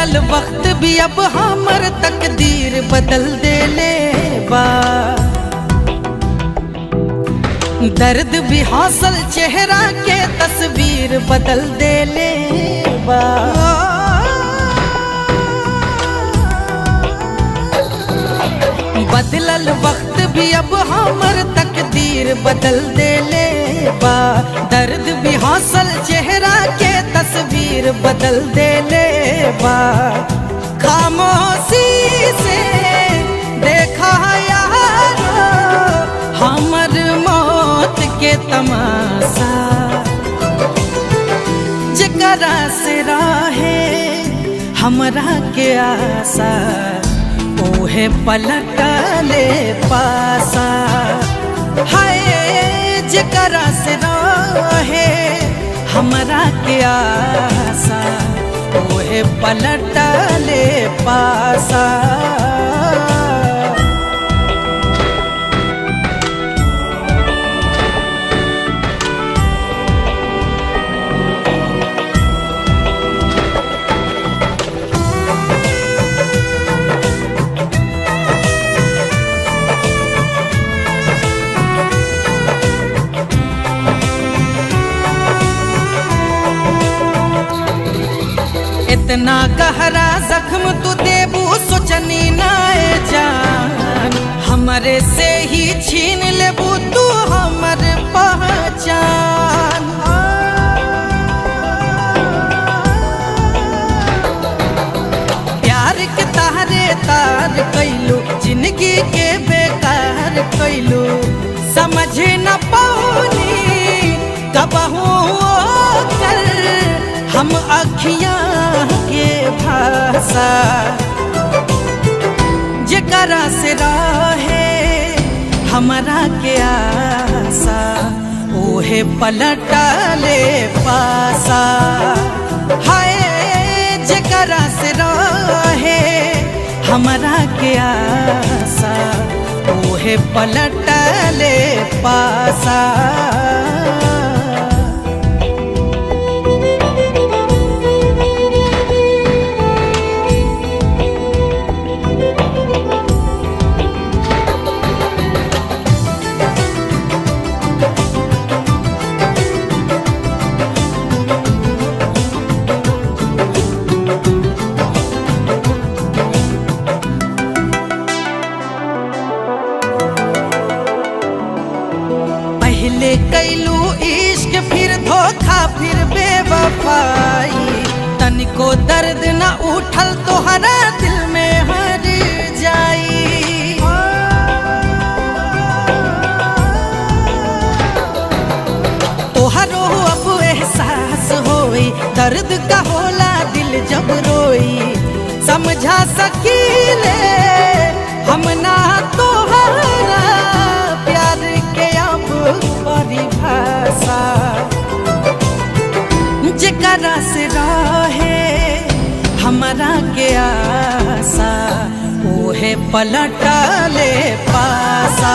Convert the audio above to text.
बदलल वक्त भी अब हमर तकदीर बदल देले बा। दर्द भी हौसल चेहरा के तस्वीर बदल देले बा। बदलल वक्त भी अब हमर तकदीर बदल देले बा। दर्द भी हौसल चेहरा के तस्वीर बदल देले बा। खामोशी से देखा यार हमर मौत के तमाशा। जकरा से राहे हमरा के आशा ओहे पलटले पासा। हाय जकरा से रहे हमरा के आशा ओहे पलटले पासा। इतना गहरा जख्म तू देबू सोचनी नाए जान। हमरे से ही छीन लेबू तू हमर पहचान। प्यार के तारे तार कैलू जिंदगी के बेकार कैलू। समझ न पौनी कबहू कर हम अखियां के भाषा। जकरा से रहे हमरा के आशा ओहे पलटले पासा। हाय जकरा से रहे हमरा के आशा ओहे पलटले पासा। पहले कैलू इश्क फिर धोखा फिर बेवफाई। तनिको दर्द न उठल तोहरा दिल में हर जाई। तोहरो अब एहसास होई दर्द का होला दिल जब रोई। समझा सकीले हम ना तोहरा प्यार के अब परिभाषा। जकरा से रहे हमरा के आशा ओहे पलटले पासा।